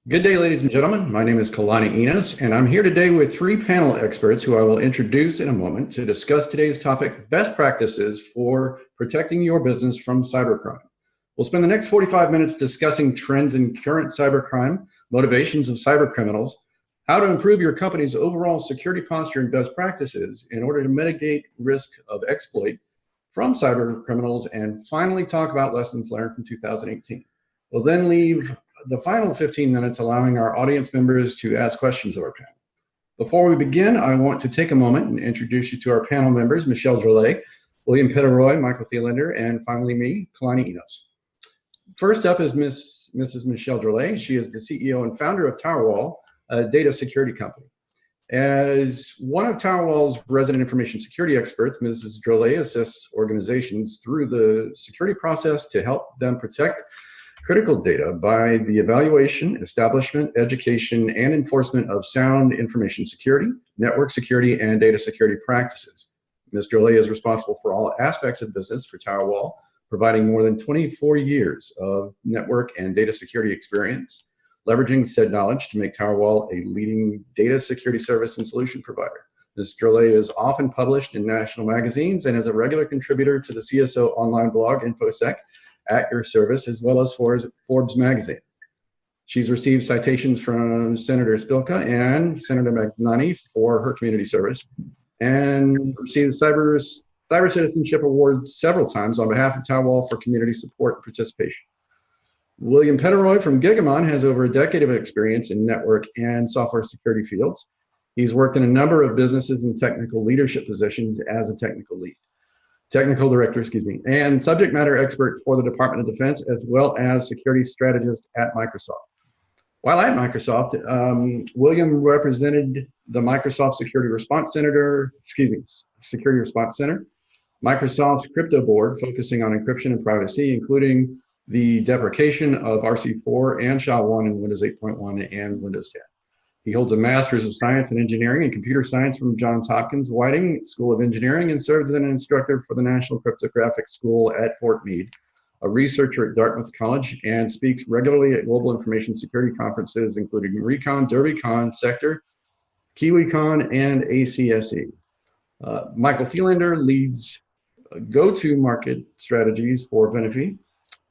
Good day, ladies and gentlemen. My name is Kalani Enos, and I'm here today with three panel experts who I will introduce in a moment to discuss today's topic, best practices for protecting your business from cybercrime. We'll spend the next 45 minutes discussing trends in current cybercrime, motivations of cybercriminals, how to improve your company's overall security posture and best practices in order to mitigate risk of exploit from cybercriminals, and finally talk about lessons learned from 2018. We'll then leave the final 15 minutes allowing our audience members to ask questions of our panel. Before we begin, I want to take a moment and introduce you to our panel members, Michelle Drolet, William Peteroy, Michael Thelander, and finally me, Kalani Enos. First up is Mrs. Michelle Drolet. She is the CEO and founder of Towerwall, a data security company. As one of Towerwall's resident information security experts, Mrs. Drolet assists organizations through the security process to help them protect critical data by the evaluation, establishment, education, and enforcement of sound information security, network security, and data security practices. Ms. Drolet is responsible for all aspects of business for Towerwall, providing more than 24 years of network and data security experience, leveraging said knowledge to make Towerwall a leading data security service and solution provider. Ms. Drolet is often published in national magazines and is a regular contributor to the CISO online blog InfoSec, at your service, as well as Forbes magazine. She's received citations from Senator Spilka and Senator Magnani for her community service, and received Cyber Citizenship Award several times on behalf of Towerwall for community support and participation. William Peteroy from Gigamon has over a decade of experience in network and software security fields. He's worked in a number of businesses and technical leadership positions as a technical director, and subject matter expert for the Department of Defense, as well as security strategist at Microsoft. While at Microsoft, William represented the Microsoft Security Response Center, Microsoft's crypto board, focusing on encryption and privacy, including the deprecation of RC4 and SHA-1 in Windows 8.1 and Windows 10. He holds a Master's of Science in Engineering and Computer Science from Johns Hopkins Whiting School of Engineering, and serves as an instructor for the National Cryptographic School at Fort Meade, a researcher at Dartmouth College, and speaks regularly at global information security conferences, including Recon, DerbyCon, Sector, KiwiCon, and ACSE. Michael Thelander leads go-to-market strategies for Venafi,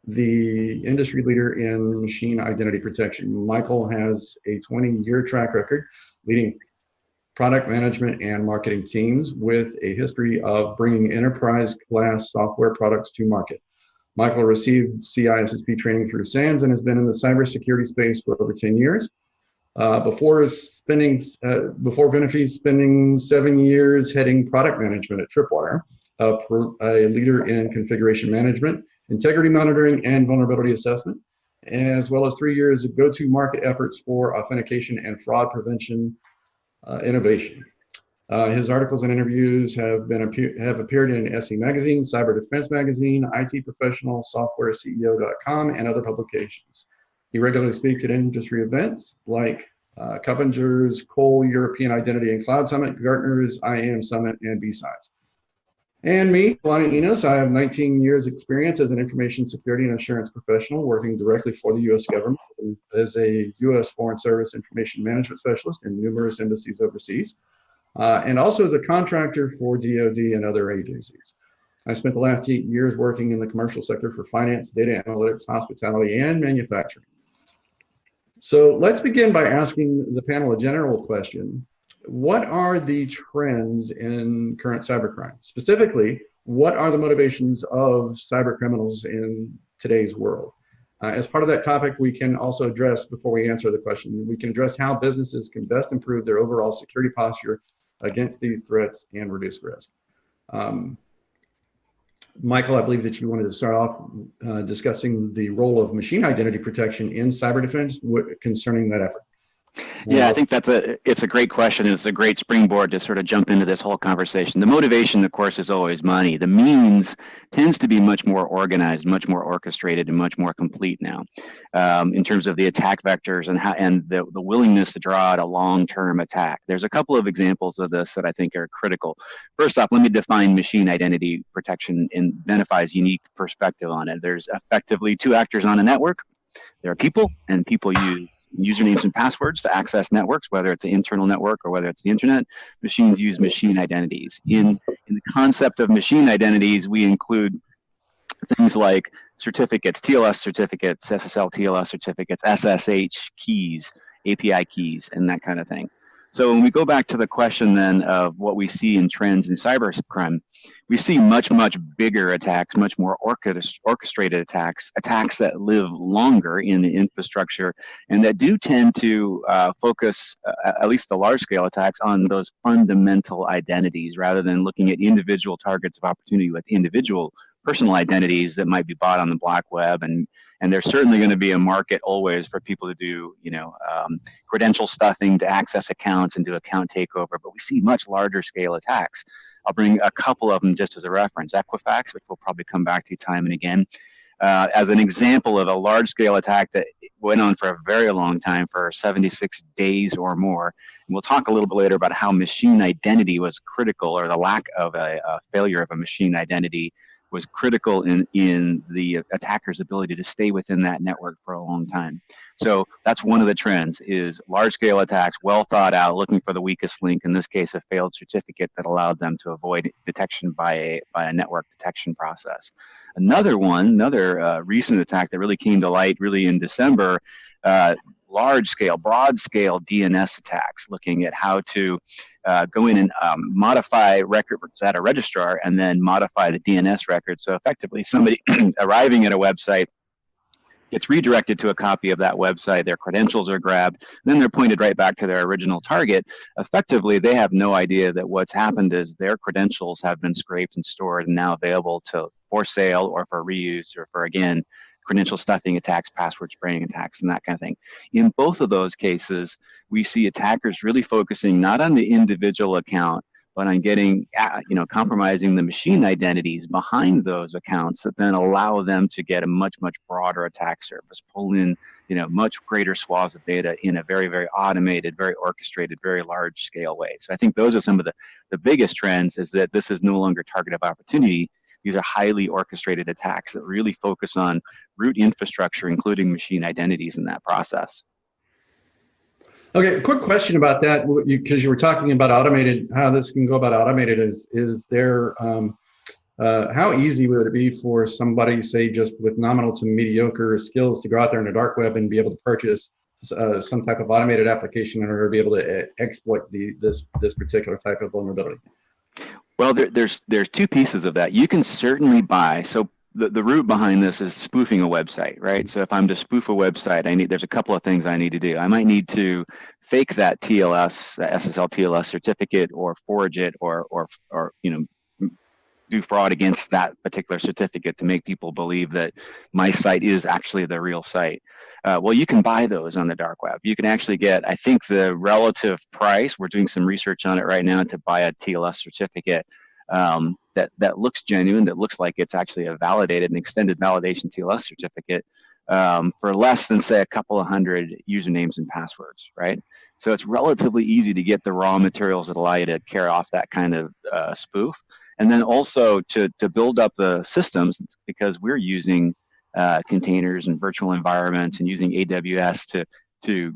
the industry leader in machine identity protection. Michael has a 20-year track record leading product management and marketing teams with a history of bringing enterprise-class software products to market. Michael received CISSP training through SANS and has been in the cybersecurity space for over 10 years. Before Venafi, spending 7 years heading product management at Tripwire, a leader in configuration management, integrity monitoring, and vulnerability assessment, as well as 3 years of go-to-market efforts for authentication and fraud prevention innovation. His articles and interviews have appeared in SE Magazine, Cyber Defense Magazine, IT Professional, SoftwareCEO.com, and other publications. He regularly speaks at industry events like Cuppinger's Cole European Identity and Cloud Summit, Gartner's IAM Summit, and B-Sides. And me, Kalani Enos, I have 19 years experience as an information security and assurance professional, working directly for the U.S. government as a U.S. Foreign Service information management specialist in numerous embassies overseas, and also as a contractor for DoD and other agencies. I spent the last 8 years working in the commercial sector for finance, data analytics, hospitality, and manufacturing. So let's begin by asking the panel a general question. What are the trends in current cybercrime? Specifically, what are the motivations of cybercriminals in today's world? As part of that topic, we can also address, before we answer the question, we can address how businesses can best improve their overall security posture against these threats and reduce risk. Michael, I believe that you wanted to start off discussing the role of machine identity protection in cyber defense concerning that effort. Yeah, I think it's a great question, and it's a great springboard to sort of jump into this whole conversation. The motivation, of course, is always money. The means tends to be much more organized, much more orchestrated, and much more complete now, in terms of the attack vectors and the willingness to draw out a long-term attack. There's a couple of examples of this that I think are critical. First off, let me define machine identity protection in Venafi's unique perspective on it. There's effectively two actors on a network. There are people, and people use usernames and passwords to access networks, whether it's an internal network or whether it's the internet. Machines use machine identities. In the concept of machine identities, we include things like certificates, TLS certificates, SSL TLS certificates, SSH keys, API keys, and that kind of thing. So when we go back to the question then of what we see in trends in cybercrime, we see much, much bigger attacks, much more orchestrated attacks, attacks that live longer in the infrastructure, and that do tend to focus, at least the large-scale attacks, on those fundamental identities rather than looking at individual targets of opportunity with individual personal identities that might be bought on the black web, and there's certainly going to be a market always for people to do, credential stuffing to access accounts and do account takeover. But we see much larger scale attacks. I'll bring a couple of them just as a reference. Equifax, which we'll probably come back to time and again, as an example of a large scale attack that went on for a very long time, for 76 days or more. And we'll talk a little bit later about how machine identity was critical, or the lack of a failure of a machine identity was critical in the attacker's ability to stay within that network for a long time. So that's one of the trends, is large-scale attacks, well thought out, looking for the weakest link, in this case a failed certificate that allowed them to avoid detection by a network detection process. Another recent attack that really came to light really in December, large-scale, broad-scale DNS attacks, looking at how to go in and modify records at a registrar and then modify the DNS record. So effectively, somebody arriving at a website gets redirected to a copy of that website, their credentials are grabbed, then they're pointed right back to their original target. Effectively, they have no idea that what's happened is their credentials have been scraped and stored and now available for sale or for reuse, or for, again, credential stuffing attacks, password spraying attacks, and that kind of thing. In both of those cases, we see attackers really focusing not on the individual account, but on getting, compromising the machine identities behind those accounts that then allow them to get a much, much broader attack surface, pull in, much greater swaths of data in a very, very automated, very orchestrated, very large scale way. So I think those are some of the biggest trends, is that this is no longer target of opportunity. These are highly orchestrated attacks that really focus on root infrastructure, including machine identities in that process. Okay, a quick question about that, because you were talking about automated, how this can go about automated. Is there, how easy would it be for somebody, say, just with nominal to mediocre skills, to go out there in the dark web and be able to purchase some type of automated application in order to be able to exploit this particular type of vulnerability? Well, there's two pieces of that. You can certainly buy, so the root behind this is spoofing a website, right? So if I'm to spoof a website, there's a couple of things I need to do. I might need to fake that TLS, the SSL TLS certificate, or forge it, or do fraud against that particular certificate to make people believe that my site is actually the real site. Well, you can buy those on the dark web. You can actually get, I think the relative price, we're doing some research on it right now, to buy a TLS certificate that looks genuine, that looks like it's actually a validated and extended validation TLS certificate, for less than, say, a couple of hundred usernames and passwords, right? So it's relatively easy to get the raw materials that allow you to carry off that kind of spoof. And then also to build up the systems, because we're using containers and virtual environments and using AWS to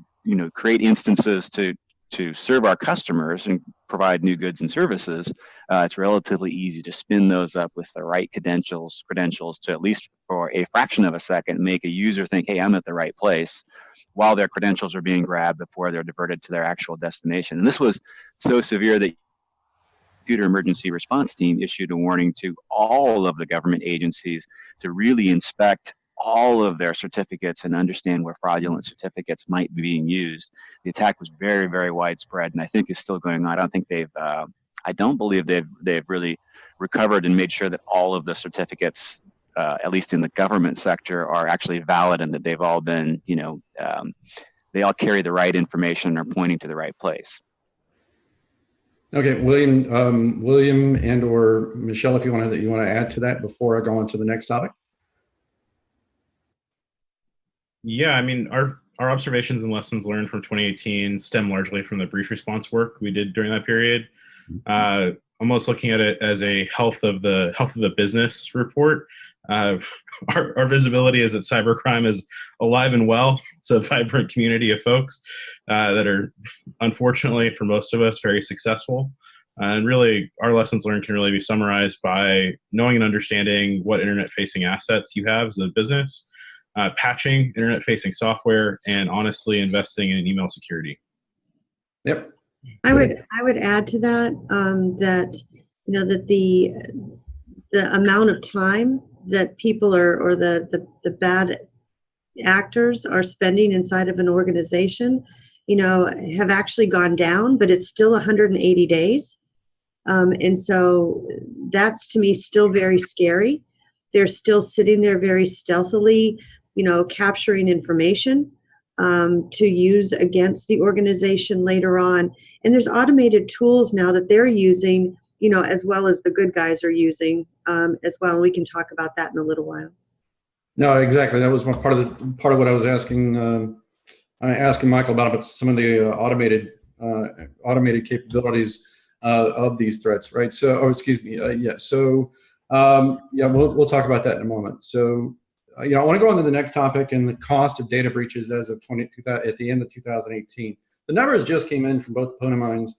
create instances to serve our customers and provide new goods and services. It's relatively easy to spin those up with the right credentials to, at least for a fraction of a second, make a user think, hey, I'm at the right place, while their credentials are being grabbed before they're diverted to their actual destination. And this was so severe that Computer Emergency Response Team issued a warning to all of the government agencies to really inspect all of their certificates and understand where fraudulent certificates might be being used. The attack was very, very widespread, and I think is still going on. I don't believe they've really recovered and made sure that all of the certificates, at least in the government sector, are actually valid, and that they've all been, they all carry the right information and are pointing to the right place. Okay, William and or Michelle, if you want to add to that before I go on to the next topic. Yeah, our observations and lessons learned from 2018 stem largely from the breach response work we did during that period. Almost looking at it as a health of the business report. Our visibility is that cybercrime is alive and well. It's a vibrant community of folks that are, unfortunately for most of us, very successful. And really, our lessons learned can really be summarized by knowing and understanding what internet-facing assets you have as a business, patching internet-facing software, and honestly investing in email security. Yep. I would add to that that that the amount of time that people or the bad actors are spending inside of an organization, have actually gone down, but it's still 180 days. And so that's, to me, still very scary. They're still sitting there very stealthily, capturing information to use against the organization later on. And there's automated tools now that they're using, as well as the good guys are using as well. We can talk about that in a little while. No, exactly. That was part of what I was asking Michael about some of the automated capabilities of these threats, right? So, excuse me. So, we'll talk about that in a moment. So, I want to go on to the next topic and the cost of data breaches as of at the end of 2018. The numbers just came in from both Ponemines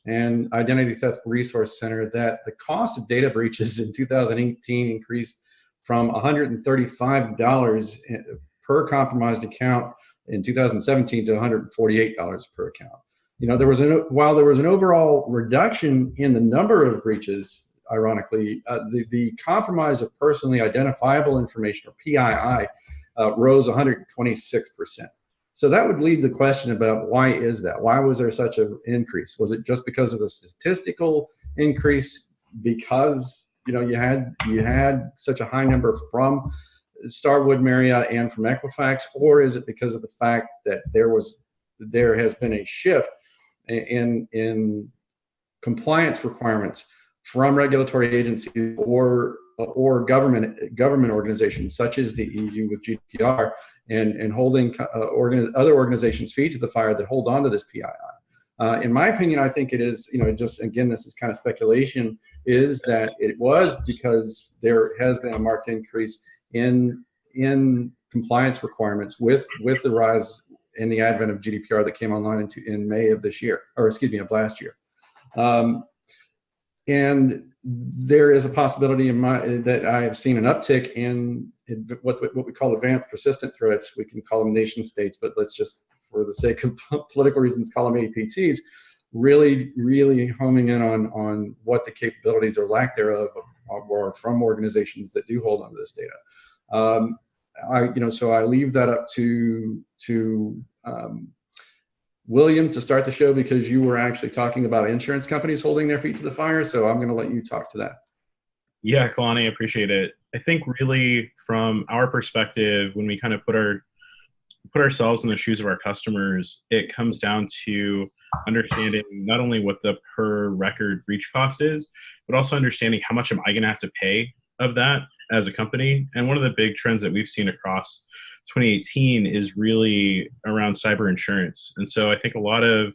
and Identity Theft Resource Center that the cost of data breaches in 2018 increased from $135 per compromised account in 2017 to $148 per account. While there was an overall reduction in the number of breaches, ironically, the compromise of personally identifiable information, or PII, rose 126%. So that would lead the question about why is that? Why was there such an increase? Was it just because of the statistical increase? Because you had such a high number from Starwood, Marriott, and from Equifax, or is it because of the fact that there has been a shift in compliance requirements from regulatory agencies or government organizations such as the EU with GDPR and holding other organizations' feet to the fire that hold on to this PII? In my opinion, I think it is, just again, this is kind of speculation, is that it was because there has been a marked increase in compliance requirements with the rise in the advent of GDPR that came online in May of this year, or excuse me, of last year. And there is a possibility that I have seen an uptick in what we call advanced persistent threats. We can call them nation states, but let's just, for the sake of political reasons, call them APTs, really, really homing in on what the capabilities or lack thereof are from organizations that do hold on to this data. So I leave that up to William to start the show, because you were actually talking about insurance companies holding their feet to the fire. So I'm going to let you talk to that. Yeah, Kalani, I appreciate it. I think really from our perspective, when we kind of put ourselves in the shoes of our customers, it comes down to understanding not only what the per record breach cost is, but also understanding how much am I going to have to pay of that as a company. And one of the big trends that we've seen across 2018 is really around cyber insurance. And so I think a lot of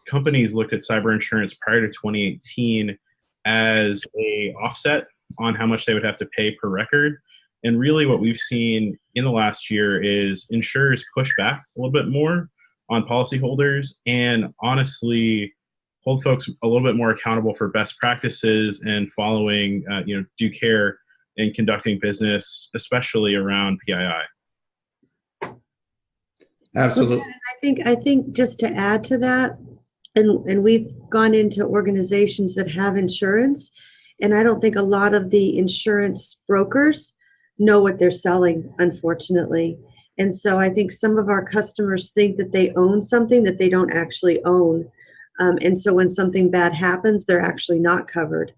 companies looked at cyber insurance prior to 2018 as a offset on how much they would have to pay per record. And really what we've seen in the last year is insurers push back a little bit more on policyholders and honestly hold folks a little bit more accountable for best practices and following due care in conducting business, especially around PII. Absolutely. I think just to add to that, and we've gone into organizations that have insurance, and I don't think a lot of the insurance brokers know what they're selling, unfortunately. And so I think some of our customers think that they own something that they don't actually own. And so when something bad happens, they're actually not covered.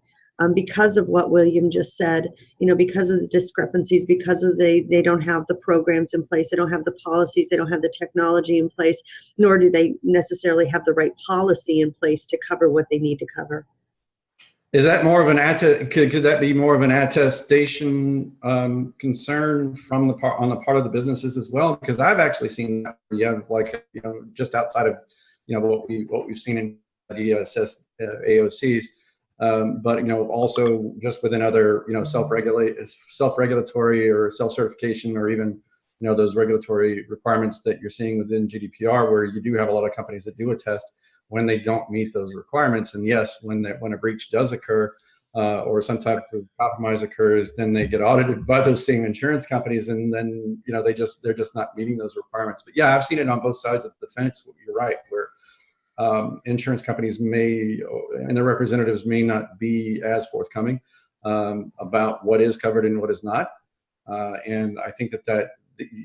Because of what William just said, because of the discrepancies, because of they don't have the programs in place, they don't have the policies, they don't have the technology in place, nor do they necessarily have the right policy in place to cover what they need to cover. Is that more of could that be more of an attestation concern from on the part of the businesses as well? Because I've actually seen just outside of what we've seen in the AOCs, but also just within other self-regulatory or self-certification, or even those regulatory requirements that you're seeing within GDPR, where you do have a lot of companies that do attest when they don't meet those requirements. And yes, when a breach does occur, or some type of compromise occurs, then they get audited by those same insurance companies, and then they're just not meeting those requirements. But yeah, I've seen it on both sides of the fence. You're right, where insurance companies may, and their representatives may not be as forthcoming about what is covered and what is not. And I think that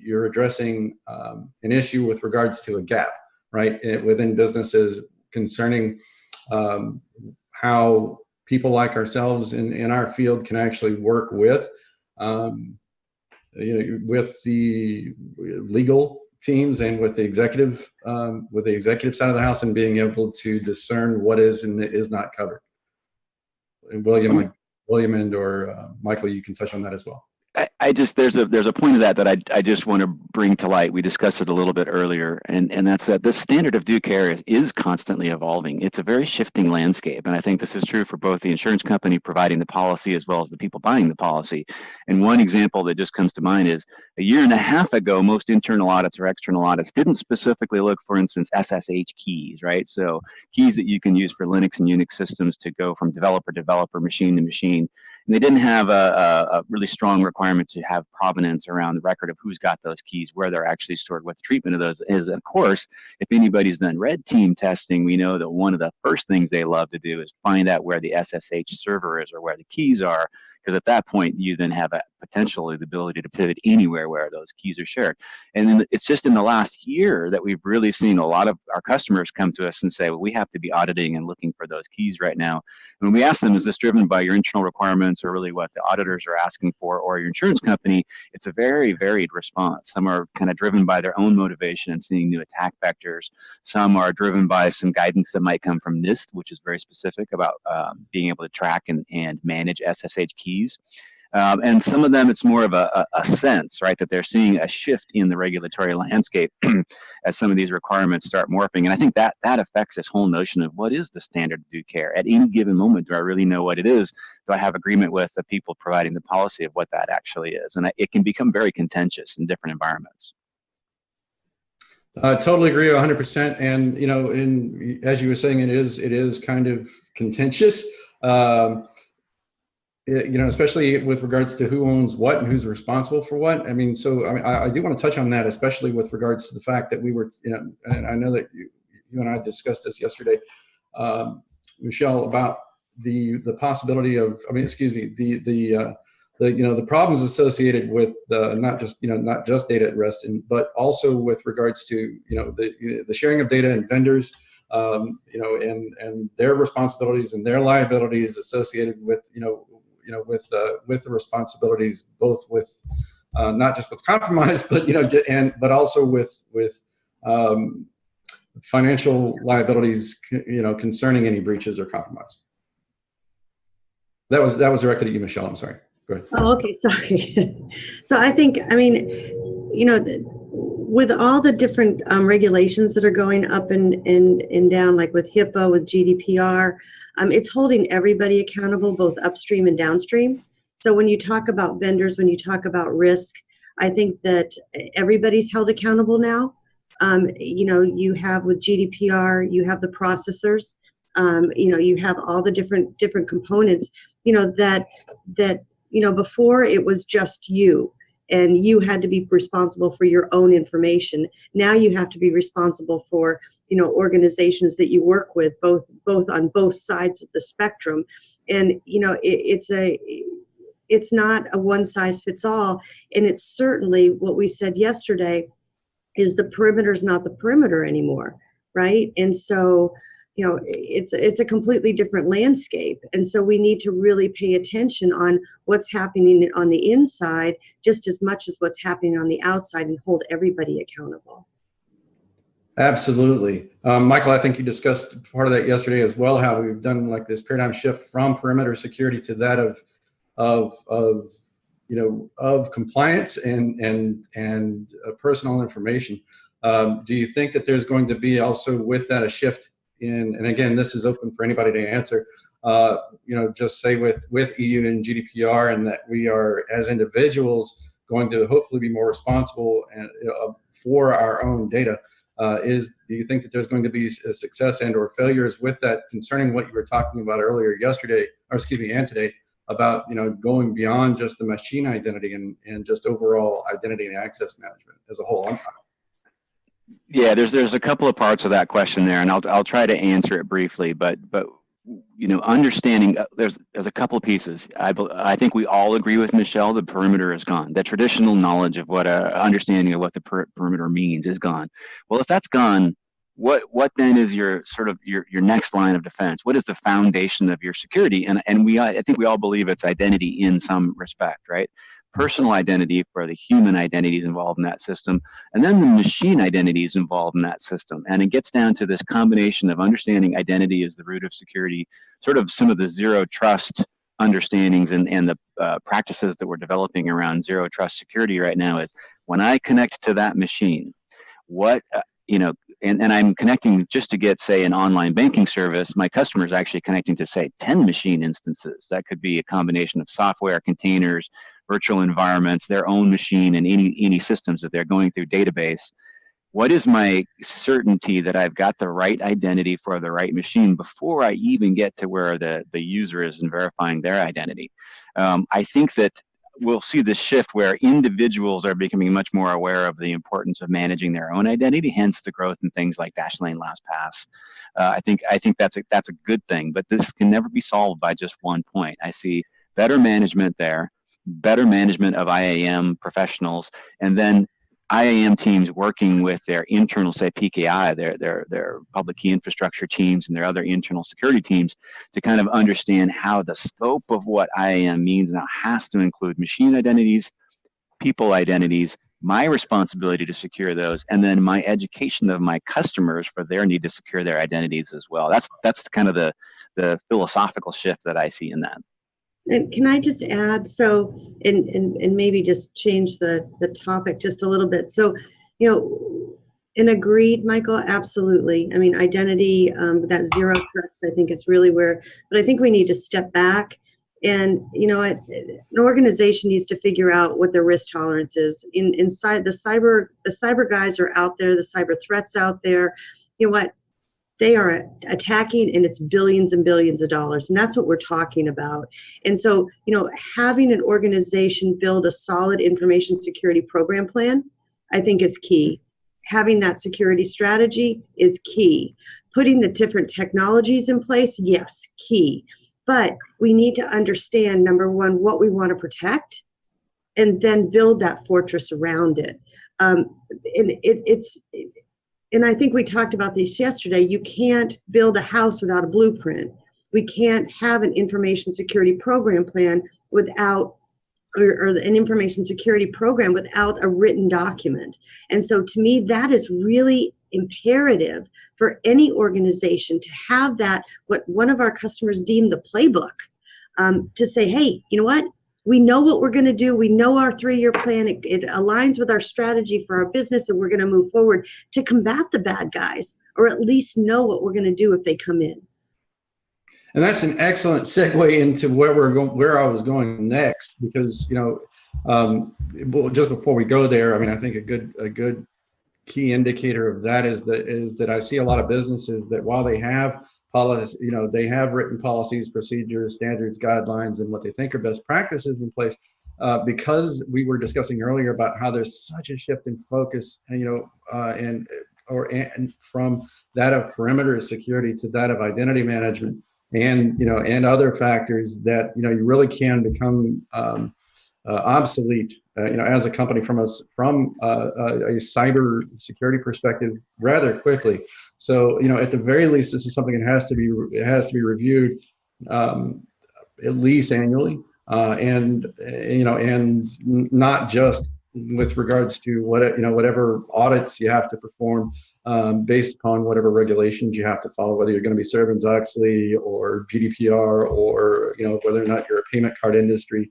you're addressing an issue with regards to a gap, right, within businesses concerning how people like ourselves in our field can actually work with with the legal teams and with the executive side of the house, and being able to discern what is and is not covered. And William and or Michael, you can touch on that as well. There's a point of that I just want to bring to light. We discussed it a little bit earlier, and that's that this standard of due care is constantly evolving. It's a very shifting landscape, and I think this is true for both the insurance company providing the policy as well as the people buying the policy. And one example that just comes to mind is a year and a half ago, most internal audits or external audits didn't specifically look, for instance, SSH keys, right? So keys that you can use for Linux and Unix systems to go from developer, machine to machine. And they didn't have a really strong requirement to have provenance around the record of who's got those keys, where they're actually stored, what the treatment of those is. And of course, if anybody's done red team testing, we know that one of the first things they love to do is find out where the SSH server is or where the keys are, because at that point, you then have potentially the ability to pivot anywhere where those keys are shared. And then it's just in the last year that we've really seen a lot of our customers come to us and say, well, we have to be auditing and looking for those keys right now. And when we ask them, is this driven by your internal requirements or really what the auditors are asking for, or your insurance company, it's a very varied response. Some are kind of driven by their own motivation and seeing new attack vectors. Some are driven by some guidance that might come from NIST, which is very specific about being able to track and manage SSH keys. And some of them, it's more of a sense, right, that they're seeing a shift in the regulatory landscape as some of these requirements start morphing. And I think that affects this whole notion of what is the standard of due care. At any given moment, do I really know what it is? Do I have agreement with the people providing the policy of what that actually is? And it can become very contentious in different environments. Totally agree 100%. And, as you were saying, it is kind of contentious. Especially with regards to who owns what and who's responsible for what. I mean, I do want to touch on that, especially with regards to the fact that we were, and I know that you and I discussed this yesterday, Michelle, about the possibility of, the problems associated with not just data at rest, but also with regards to the sharing of data and vendors, and their responsibilities and their liabilities associated with with the responsibilities, both with not just with compromise, but but also with financial liabilities, concerning any breaches or compromise. That was directed at you, Michelle. I'm sorry. Go ahead. Oh, okay. Sorry. So I think, with all the different regulations that are going up and down, like with HIPAA, with GDPR, it's holding everybody accountable, both upstream and downstream. So when you talk about vendors, when you talk about risk, I think that everybody's held accountable now. You have with GDPR, you have the processors, you have all the different components, that before it was just you. And you had to be responsible for your own information. Now you have to be responsible for, organizations that you work with, both on both sides of the spectrum. And it's not a one size fits all. And it's certainly what we said yesterday is the perimeter is not the perimeter anymore, right? And so, it's a completely different landscape. And so we need to really pay attention on what's happening on the inside just as much as what's happening on the outside, and hold everybody accountable. Absolutely. Michael, I think you discussed part of that yesterday as well, how we've done like this paradigm shift from perimeter security to that of compliance and personal information. Do you think that there's going to be also with that a shift in, and again, this is open for anybody to answer, just say with EU and GDPR, and that we are as individuals going to hopefully be more responsible and, for our own data. Do you think that there's going to be a success and or failures with that concerning what you were talking about earlier yesterday, or excuse me, and today, about going beyond just the machine identity and just overall identity and access management as a whole? Yeah, there's a couple of parts of that question there, and I'll try to answer it briefly. But understanding there's a couple of pieces. I think we all agree with Michelle. The perimeter is gone. The traditional knowledge of what understanding of what the perimeter means is gone. Well, if that's gone, what then is your sort of your next line of defense? What is the foundation of your security? And I think we all believe it's identity in some respect, right? Personal identity for the human identities involved in that system, and then the machine identities involved in that system. And it gets down to this combination of understanding identity as the root of security, sort of some of the zero trust understandings and the practices that we're developing around zero trust security right now is when I connect to that machine, what, and I'm connecting just to get, say, an online banking service, my customer is actually connecting to, say, 10 machine instances. That could be a combination of software, containers, virtual environments, their own machine, and any systems that they're going through database. What is my certainty that I've got the right identity for the right machine before I even get to where the user is and verifying their identity? I think that we'll see this shift where individuals are becoming much more aware of the importance of managing their own identity, hence the growth in things like Dashlane LastPass. I think that's a good thing, but this can never be solved by just one point. I see better management there, better management of IAM professionals, and then IAM teams working with their internal, say, PKI, their public key infrastructure teams and their other internal security teams to kind of understand how the scope of what IAM means now has to include machine identities, people identities, my responsibility to secure those, and then my education of my customers for their need to secure their identities as well. That's kind of the philosophical shift that I see in that. And can I just add, so, and maybe just change the topic just a little bit. So, and agreed, Michael, absolutely. I mean, identity, that zero trust, I think is really where, but I think we need to step back and, an organization needs to figure out what their risk tolerance is. Inside the cyber guys are out there, the cyber threats out there, what? They are attacking, and it's billions and billions of dollars, and that's what we're talking about. And so, having an organization build a solid information security program plan, I think is key. Having that security strategy is key. Putting the different technologies in place, yes, key. But we need to understand, number one, what we want to protect, and then build that fortress around it. And I think we talked about this yesterday. You can't build a house without a blueprint. We can't have an information security program plan without, or an information security program without a written document. And so to me, that is really imperative for any organization to have that, what one of our customers deemed the playbook, to say, hey, you know what? We know what we're going to do. We know our 3-year plan. It aligns with our strategy for our business, and we're going to move forward to combat the bad guys, or at least know what we're going to do if they come in. And that's an excellent segue into where I was going next, because just before we go there, I mean, I think a good key indicator of that is that I see a lot of businesses that while they have policy, they have written policies, procedures, standards, guidelines, and what they think are best practices in place. Because we were discussing earlier about how there's such a shift in focus, and from that of perimeter security to that of identity management, and other factors that you really can become obsolete, as a company from a cyber security perspective rather quickly. So, at the very least, this is something that has to be reviewed at least annually, and not just with regards to whatever audits you have to perform based upon whatever regulations you have to follow, whether you're going to be Sarbanes-Oxley or GDPR, or whether or not you're a payment card industry.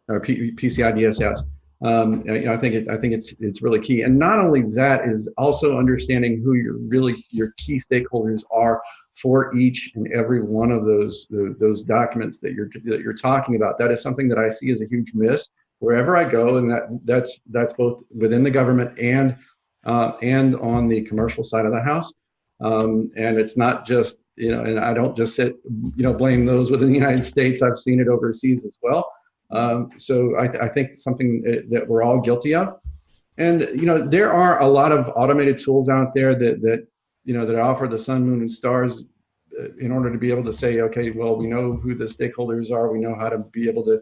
Or PCI DSS. I think it's really key. And not only that, is also understanding who your key stakeholders are for each and every one of those documents that you're talking about. That is something that I see as a huge miss wherever I go, and that's both within the government and on the commercial side of the house. And it's not just, and I don't just blame those within the United States. I've seen it overseas as well. So I think something that we're all guilty of. And there are a lot of automated tools out there that offer the sun, moon, and stars in order to be able to say, okay, well, we know who the stakeholders are, we know how to be able to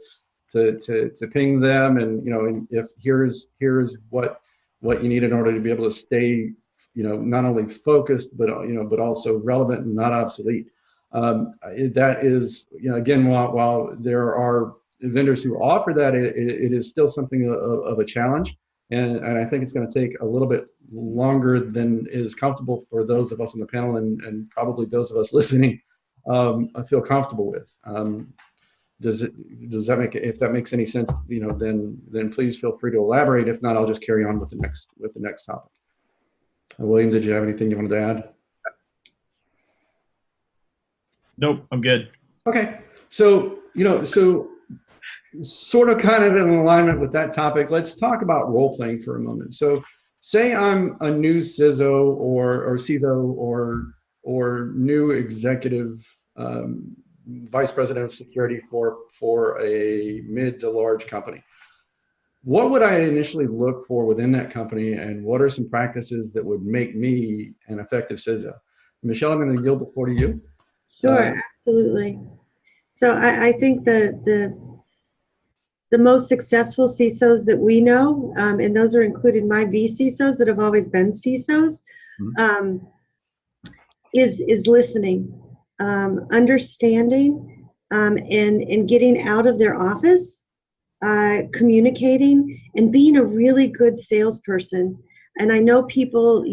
ping them, and and if here's what you need in order to be able to stay not only focused but also relevant and not obsolete. That is again, while there are vendors who offer that, it is still something of a challenge. And I think it's going to take a little bit longer than is comfortable for those of us on the panel and probably those of us listening feel comfortable with. Does that make, if that makes any sense, then please feel free to elaborate. If not, I'll just carry on with the next topic. William, did you have anything you wanted to add? Nope, I'm good. Okay, so sort of kind of in alignment with that topic, let's talk about role playing for a moment. So say I'm a new CISO or CISO or new executive vice president of security for a mid to large company. What would I initially look for within that company, and what are some practices that would make me an effective CISO? Michelle, I'm going to yield the floor to you. Sure, absolutely. So I think the most successful CISOs that we know, and those are included my vCISOs that have always been CISOs, is listening, understanding, and getting out of their office, communicating, and being a really good salesperson. And I know people,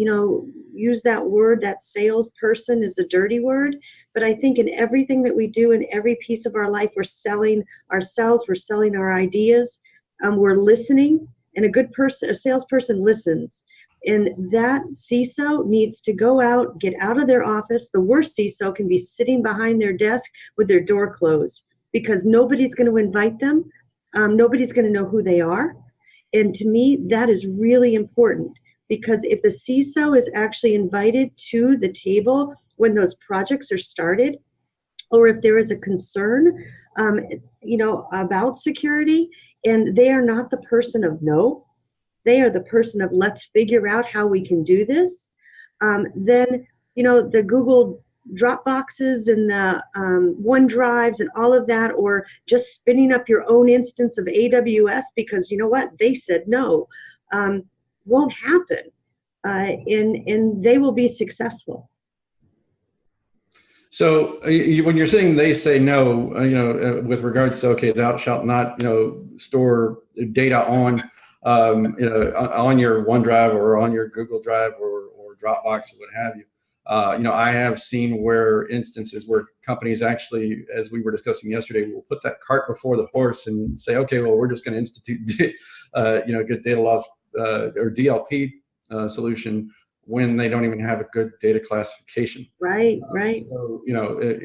use that word, that salesperson is a dirty word, but I think in everything that we do, in every piece of our life, we're selling ourselves, we're selling our ideas, we're listening, and a salesperson listens. And that CISO needs to go out, get out of their office. The worst CISO can be sitting behind their desk with their door closed, because nobody's going to invite them. Nobody's going to know who they are. And to me, that is really important, because if the CISO is actually invited to the table when those projects are started, or if there is a concern, about security, and they are not the person of no, they are the person of let's figure out how we can do this, then, the Google Dropboxes and the OneDrives and all of that, or just spinning up your own instance of AWS because they said no, won't happen, and they will be successful. So when you're saying they say no, with regards to, okay, thou shalt not, store data on your OneDrive or on your Google Drive or Dropbox or what have you. I have seen where instances where companies actually, as we were discussing yesterday, will put that cart before the horse and say, okay, well, we're just going to institute, good data loss or DLP solution when they don't even have a good data classification. Right. So,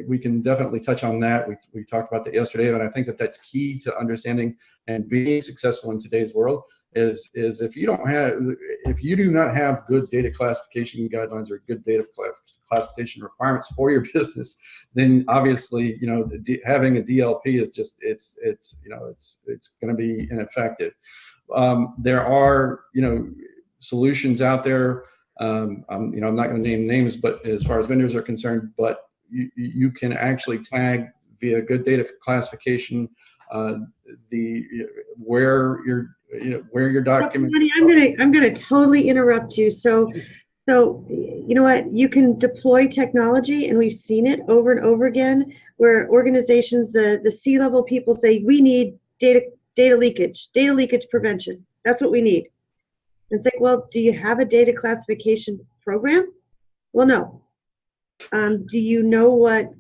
we can definitely touch on that. We talked about that yesterday, but I think that's key to understanding and being successful in today's world is if you do not have good data classification guidelines or good data classification requirements for your business, then obviously, having a DLP is just, it's going to be ineffective. There are, solutions out there. I'm not going to name names, but as far as vendors are concerned, but you can actually tag via good data classification where your document. I'm going to totally interrupt you. So you know what? You can deploy technology, and we've seen it over and over again, where organizations, the C-level people say we need data leakage prevention. That's what we need. And it's like, well, do you have a data classification program? Well, no. Do you know what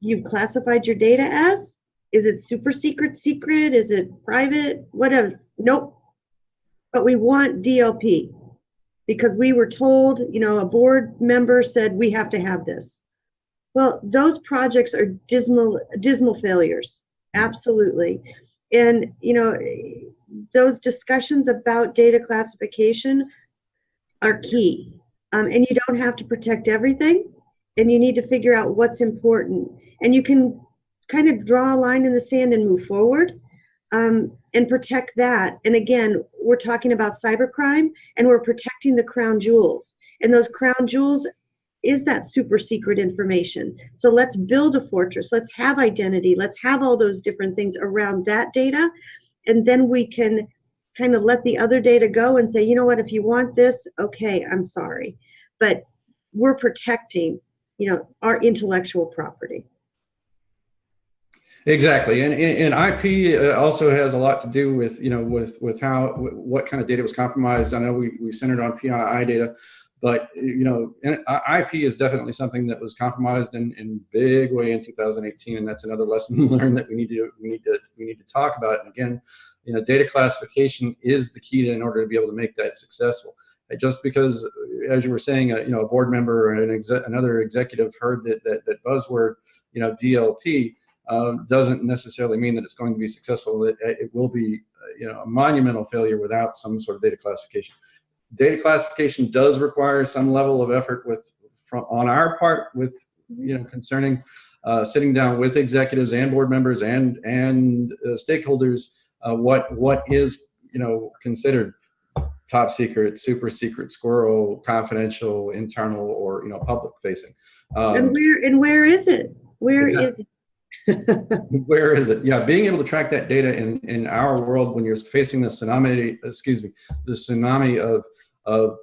you've classified your data as? Is it super secret? Is it private? Whatever. Nope. But we want DLP because we were told, a board member said we have to have this. Well, those projects are dismal failures. Absolutely. And, those discussions about data classification are key. And you don't have to protect everything, and you need to figure out what's important. And you can kind of draw a line in the sand and move forward, and protect that. And again, we're talking about cybercrime, and we're protecting the crown jewels. And those crown jewels is that super secret information. So let's build a fortress. Let's have identity. Let's have all those different things around that data. And then we can kind of let the other data go and say, you know what, if you want this, okay, I'm sorry. But we're protecting, our intellectual property. Exactly, and IP also has a lot to do with with what kind of data was compromised. I know we centered on PII data, but IP is definitely something that was compromised in big way in 2018, and that's another lesson learned that we need to talk about. And again, data classification is the key in order to be able to make that successful. Just because, as you were saying, a board member or another executive heard that buzzword, DLP. Doesn't necessarily mean that it's going to be successful. It will be, a monumental failure without some sort of data classification. Data classification does require some level of effort on our part with, concerning sitting down with executives and board members and stakeholders. What is, considered top secret, super secret, squirrel, confidential, internal, or public facing. And where is it? Where exactly. is it? Where is it? Yeah, being able to track that data in our world when you're facing the tsunami of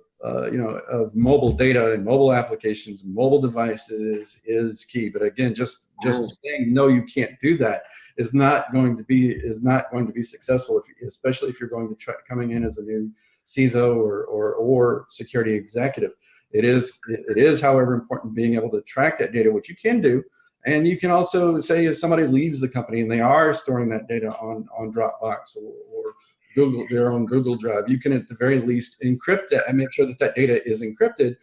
mobile data and mobile applications and mobile devices is key. But again, just saying no, you can't do that is not going to be successful, especially if you're going to try coming in as a new CISO or security executive. It is, however, important being able to track that data, which you can do. And you can also say if somebody leaves the company and they are storing that data on Dropbox or their own Google Drive, you can at the very least encrypt that and make sure that data is encrypted.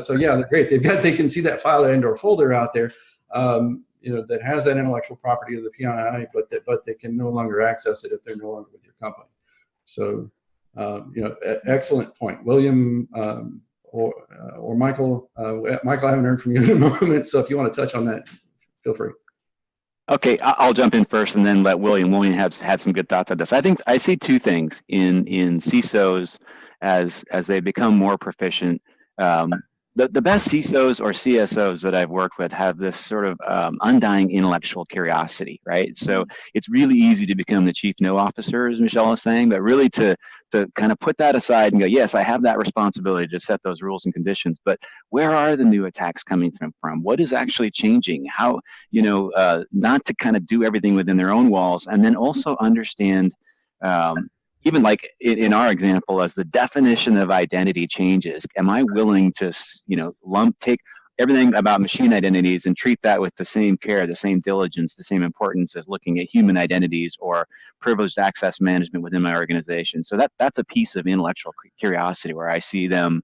So yeah, they're great. They can see that file and/or folder out there, that has that intellectual property of the PII, but they can no longer access it if they're no longer with your company. So, excellent point, William. Or Michael. Michael, I haven't heard from you in a moment, so if you want to touch on that, feel free. Okay, I'll jump in first and then let William. William has had some good thoughts on this. I think I see two things in CISOs as they become more proficient. The best CISOs or CSOs that I've worked with have this sort of undying intellectual curiosity, right? So it's really easy to become the chief no officer, as Michelle is saying, but really to kind of put that aside and go, yes, I have that responsibility to set those rules and conditions, but where are the new attacks coming from? What is actually changing? How, not to kind of do everything within their own walls, and then also understand, even like in our example, as the definition of identity changes, am I willing to, take everything about machine identities and treat that with the same care, the same diligence, the same importance as looking at human identities or privileged access management within my organization? So that's a piece of intellectual curiosity where I see them.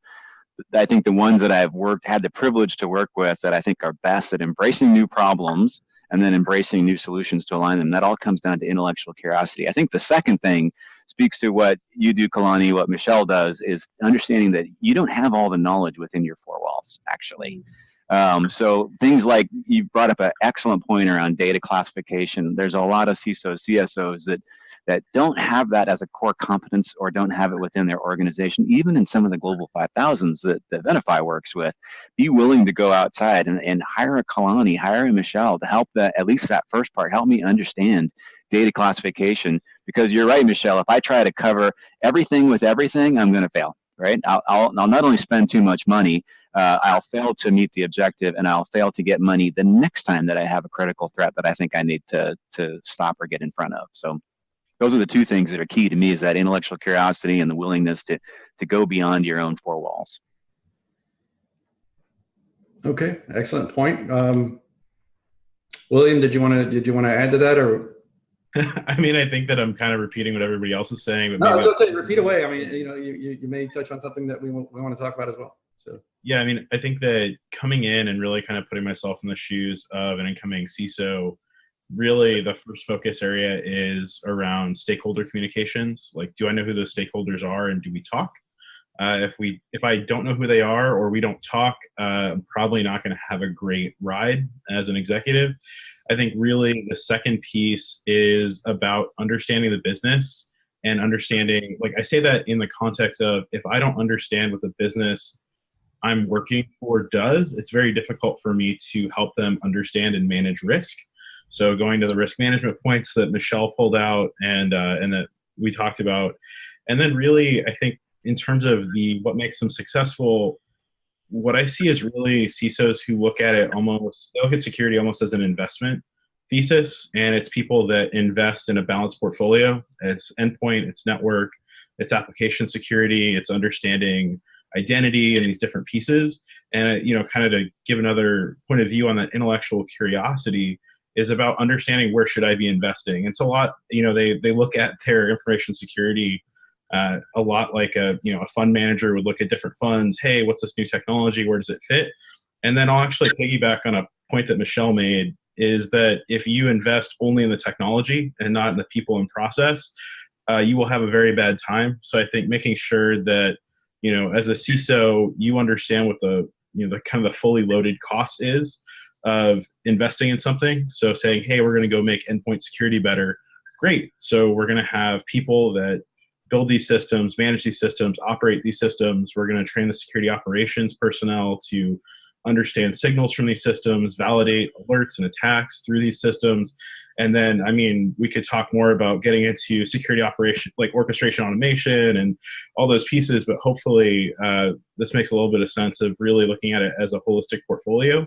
I think the ones that I've had the privilege to work with that I think are best at embracing new problems and then embracing new solutions to align them, that all comes down to intellectual curiosity. I think the second thing speaks to what you do, Kalani, what Michelle does, is understanding that you don't have all the knowledge within your four walls, actually. So things like, you brought up an excellent point around data classification. There's a lot of CISOs, CSOs that don't have that as a core competence or don't have it within their organization, even in some of the global 5000s that Venafi works with. Be willing to go outside and hire a Kalani, hire a Michelle to help at least that first part, help me understand data classification. Because you're right, Michelle, if I try to cover everything with everything, I'm going to fail, right? I'll not only spend too much money, I'll fail to meet the objective, and I'll fail to get money the next time that I have a critical threat that I think I need to stop or get in front of. So those are the two things that are key to me, is that intellectual curiosity and the willingness to go beyond your own four walls. Okay, excellent point. William, did you want to add to that, or? I mean, I think that I'm kind of repeating what everybody else is saying. But no, it's okay. Repeat away. I mean, you may touch on something that we want to talk about as well. So. Yeah, I mean, I think that coming in and really kind of putting myself in the shoes of an incoming CISO, really the first focus area is around stakeholder communications. Like, do I know who those stakeholders are, and do we talk? If I don't know who they are or we don't talk, I'm probably not going to have a great ride as an executive. I think really the second piece is about understanding the business and understanding, like I say that in the context of, if I don't understand what the business I'm working for does, it's very difficult for me to help them understand and manage risk. So going to the risk management points that Michelle pulled out and that we talked about, and then really I think in terms of what makes them successful, what I see is really CISOs who look at it they look at security almost as an investment thesis, and it's people that invest in a balanced portfolio. It's endpoint, it's network, it's application security, it's understanding identity and these different pieces. And kind of to give another point of view on that intellectual curiosity is about understanding where should I be investing. It's a lot, they look at their information security a lot like a fund manager would look at different funds. Hey, what's this new technology? Where does it fit? And then I'll actually piggyback on a point that Michelle made, is that if you invest only in the technology and not in the people and process, you will have a very bad time. So I think making sure that, as a CISO, you understand what the kind of the fully loaded cost is of investing in something. So saying, hey, we're going to go make endpoint security better. Great. So we're going to have people that build these systems, manage these systems, operate these systems. We're going to train the security operations personnel to understand signals from these systems, validate alerts and attacks through these systems. And then, I mean, we could talk more about getting into security operation, like orchestration automation and all those pieces, but hopefully this makes a little bit of sense of really looking at it as a holistic portfolio,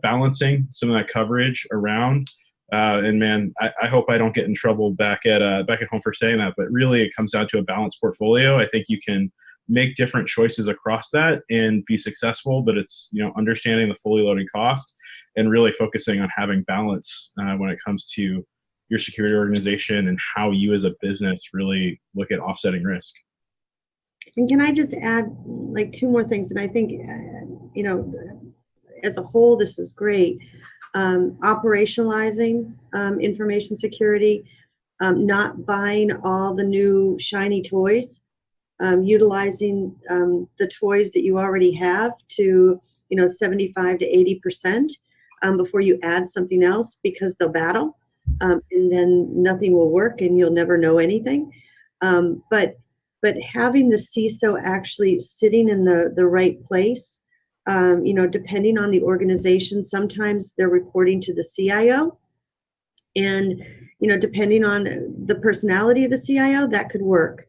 balancing some of that coverage around. And man, I hope I don't get in trouble back at home for saying that, but really it comes down to a balanced portfolio. I think you can make different choices across that and be successful, but it's, understanding the fully loaded cost and really focusing on having balance when it comes to your security organization and how you as a business really look at offsetting risk. And can I just add like two more things? And I think, as a whole, this was great. Operationalizing information security, not buying all the new shiny toys, utilizing the toys that you already have to 75 to 80% before you add something else, because they'll battle and then nothing will work and you'll never know anything. But having the CISO actually sitting in the right place, depending on the organization, sometimes they're reporting to the CIO, and depending on the personality of the CIO, that could work.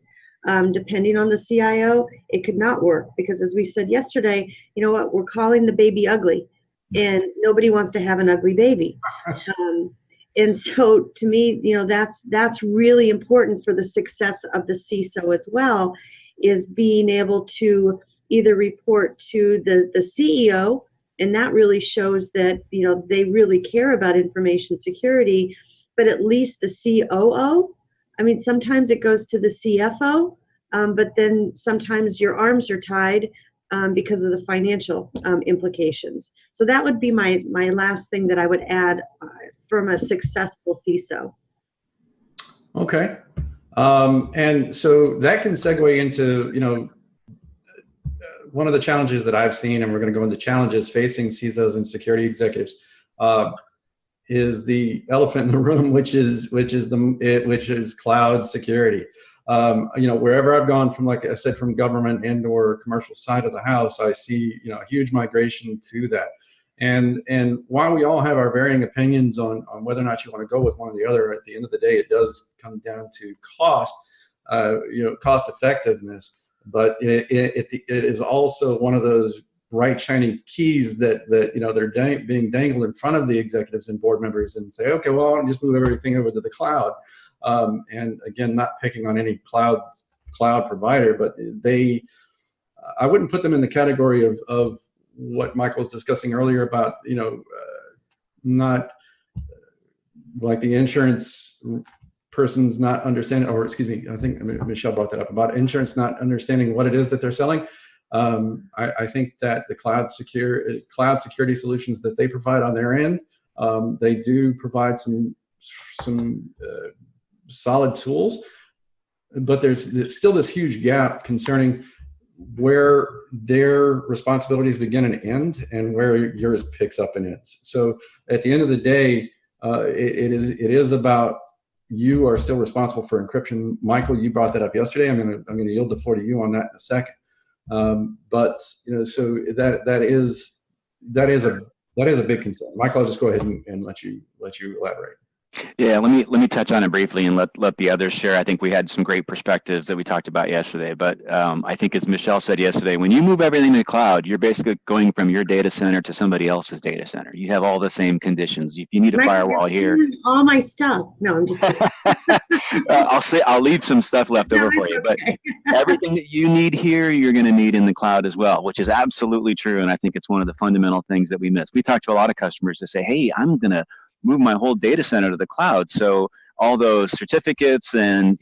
Depending on the CIO, it could not work, because as we said yesterday, we're calling the baby ugly, and nobody wants to have an ugly baby. And so to me, that's really important for the success of the CISO as well, is being able to either report to the CEO, and that really shows that, they really care about information security, but at least the COO. I mean, sometimes it goes to the CFO, but then sometimes your arms are tied because of the financial implications. So that would be my last thing that I would add from a successful CISO. Okay. And so that can segue into, one of the challenges that I've seen, and we're going to go into challenges facing CISOs and security executives, is the elephant in the room, which is cloud security. Wherever I've gone from, like I said, from government and or commercial side of the house, I see, a huge migration to that. And while we all have our varying opinions on whether or not you want to go with one or the other, at the end of the day, it does come down to cost, cost effectiveness. But it is also one of those bright, shiny keys that they're being dangled in front of the executives and board members and say, okay, well, I'll just move everything over to the cloud. And again, not picking on any cloud provider, but I wouldn't put them in the category of what Michael was discussing earlier about, not like the insurance person's not understanding, or excuse me, I think Michelle brought that up about insurance not understanding what it is that they're selling. I think that the cloud security solutions that they provide on their end, they do provide some solid tools, but there's still this huge gap concerning where their responsibilities begin and end, and where yours picks up and ends. So at the end of the day, it is about, you are still responsible for encryption. Michael, you brought that up yesterday. I'm gonna yield the floor to you on that in a second. But so that is a big concern. Michael, I'll just go ahead and let you elaborate. Yeah, let me touch on it briefly and let the others share. I think we had some great perspectives that we talked about yesterday. But I think, as Michelle said yesterday, when you move everything to the cloud, you're basically going from your data center to somebody else's data center. You have all the same conditions. If you need a firewall here, all my stuff. No, I'm just kidding. I'll leave some stuff left over for you. But everything that you need here, you're going to need in the cloud as well, which is absolutely true. And I think it's one of the fundamental things that we miss. We talked to a lot of customers to say, hey, I'm going to move my whole data center to the cloud. So all those certificates and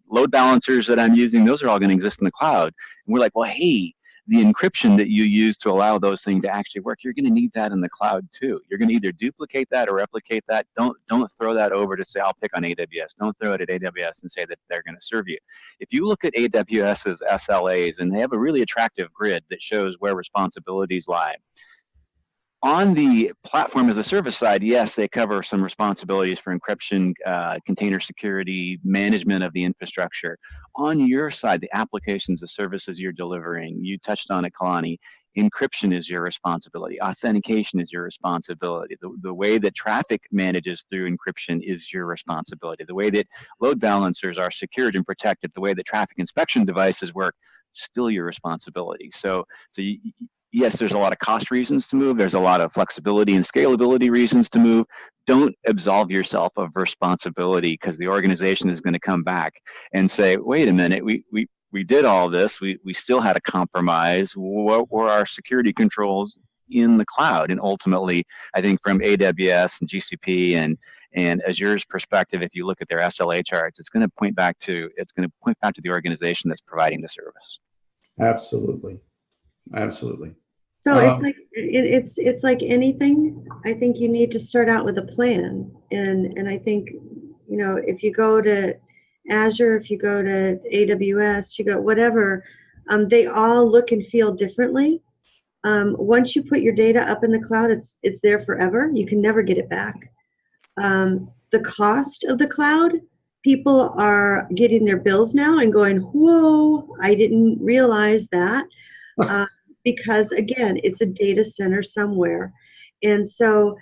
load balancers that I'm using, those are all going to exist in the cloud. And we're like, well, hey, the encryption that you use to allow those things to actually work, you're going to need that in the cloud too. You're going to either duplicate that or replicate that. Don't throw that over to say, I'll pick on AWS. Don't throw it at AWS and say that they're going to serve you. If you look at AWS's SLAs, and they have a really attractive grid that shows where responsibilities lie. On the platform as a service side, yes, they cover some responsibilities for encryption, container security, management of the infrastructure. On your side, the applications, the services you're delivering, you touched on it, Kalani, encryption is your responsibility. Authentication is your responsibility. The way that traffic manages through encryption is your responsibility. The way that load balancers are secured and protected, the way that traffic inspection devices work, still your responsibility. Yes, there's a lot of cost reasons to move. There's a lot of flexibility and scalability reasons to move. Don't absolve yourself of responsibility, because the organization is going to come back and say, wait a minute, we did all this. We still had a compromise. What were our security controls in the cloud? And ultimately, I think from AWS and GCP and Azure's perspective, if you look at their SLA charts, it's going to point back to the organization that's providing the service. Absolutely. Absolutely. So it's like anything. I think you need to start out with a plan, and I think if you go to Azure, if you go to AWS, you go whatever, they all look and feel differently. Once you put your data up in the cloud, it's there forever. You can never get it back. The cost of the cloud, people are getting their bills now and going, whoa, I didn't realize that. Because again, it's a data center somewhere. And so,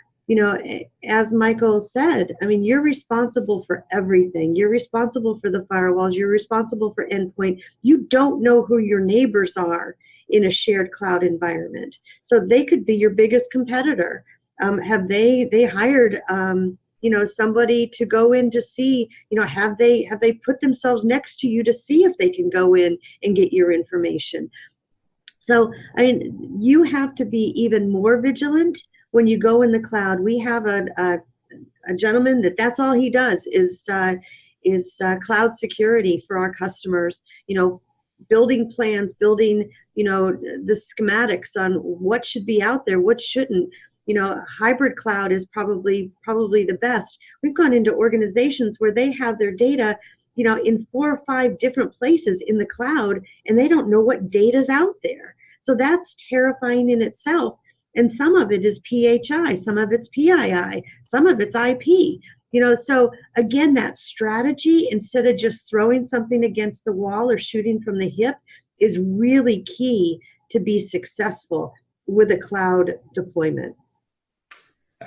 as Michael said, I mean, you're responsible for everything. You're responsible for the firewalls. You're responsible for endpoint. You don't know who your neighbors are in a shared cloud environment. So they could be your biggest competitor. Have they hired, somebody to go in to see, have they put themselves next to you to see if they can go in and get your information? So, I mean, you have to be even more vigilant when you go in the cloud. We have a gentleman that's all he does is cloud security for our customers. Building plans, building the schematics on what should be out there, what shouldn't. Hybrid cloud is probably the best. We've gone into organizations where they have their data in 4 or 5 different places in the cloud, and they don't know what data's out there. So that's terrifying in itself. And some of it is PHI, some of it's PII, some of it's IP. So again, that strategy, instead of just throwing something against the wall or shooting from the hip, is really key to be successful with a cloud deployment.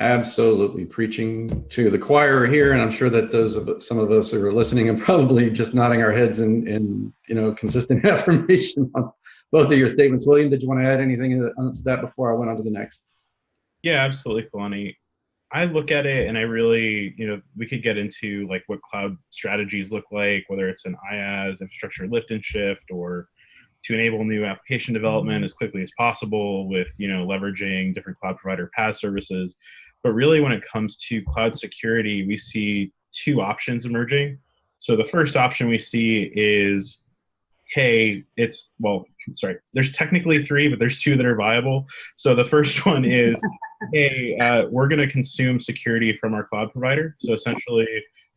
Absolutely, preaching to the choir here, and I'm sure that some of us are listening and probably just nodding our heads in consistent affirmation on both of your statements. William, did you want to add anything to that before I went on to the next? Yeah, absolutely, Kalani. I look at it, and I really, we could get into like what cloud strategies look like, whether it's an IaaS, infrastructure lift and shift, or to enable new application development as quickly as possible with, leveraging different cloud provider PaaS services. But really, when it comes to cloud security, we see 2 options emerging. So the first option we see is hey, there's technically three, but there's two that are viable. So the first one is, hey, we're going to consume security from our cloud provider. So essentially,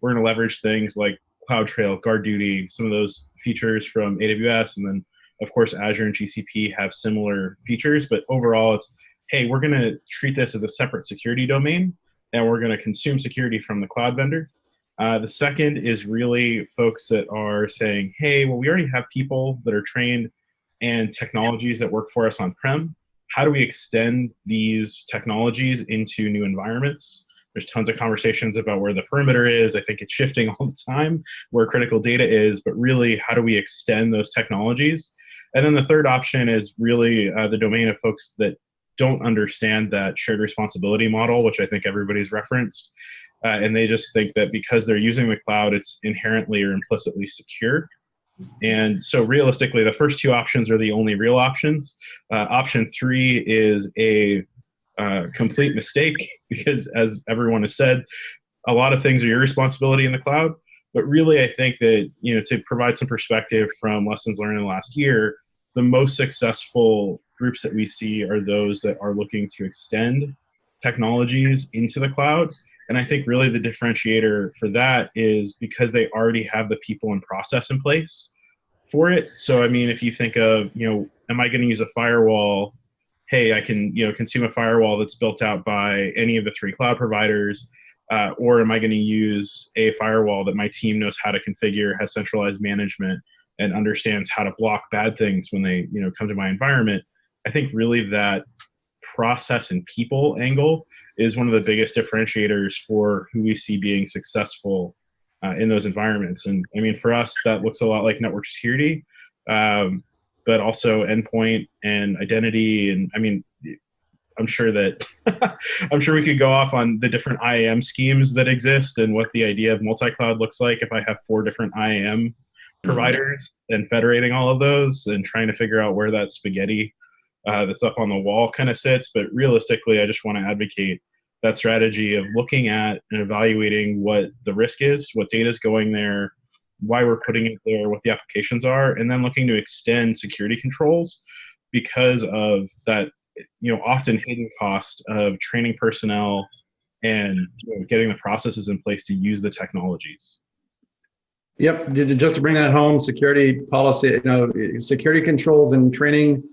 we're going to leverage things like CloudTrail, GuardDuty, some of those features from AWS, and then of course Azure and GCP have similar features. But overall, it's, hey, we're going to treat this as a separate security domain, and we're going to consume security from the cloud vendor. The second is really folks that are saying, hey, well, we already have people that are trained and technologies that work for us on-prem. How do we extend these technologies into new environments? There's tons of conversations about where the perimeter is. I think it's shifting all the time, where critical data is, but really, how do we extend those technologies? And then the third option is really the domain of folks that don't understand that shared responsibility model, which I think everybody's referenced. And they just think that because they're using the cloud, it's inherently or implicitly secure. And so realistically, the first two options are the only real options. Option three is a complete mistake, because as everyone has said, a lot of things are your responsibility in the cloud. But really, I think that, to provide some perspective from lessons learned in the last year, the most successful groups that we see are those that are looking to extend technologies into the cloud. And I think really the differentiator for that is because they already have the people and process in place for it. So, I mean, if you think of, am I going to use a firewall? Hey, I can, consume a firewall that's built out by any of the three cloud providers, or am I going to use a firewall that my team knows how to configure, has centralized management, and understands how to block bad things when they, come to my environment? I think really that process and people angle is one of the biggest differentiators for who we see being successful in those environments. And I mean, for us, that looks a lot like network security, but also endpoint and identity. And I mean, I'm sure that we could go off on the different IAM schemes that exist and what the idea of multi-cloud looks like if I have 4 different IAM providers and federating all of those and trying to figure out where that spaghetti that's up on the wall kind of sits. But realistically, I just want to advocate that strategy of looking at and evaluating what the risk is, what data is going there, why we're putting it there, what the applications are, and then looking to extend security controls because of that, often hidden cost of training personnel and getting the processes in place to use the technologies. Yep, just to bring that home, security policy, security controls and training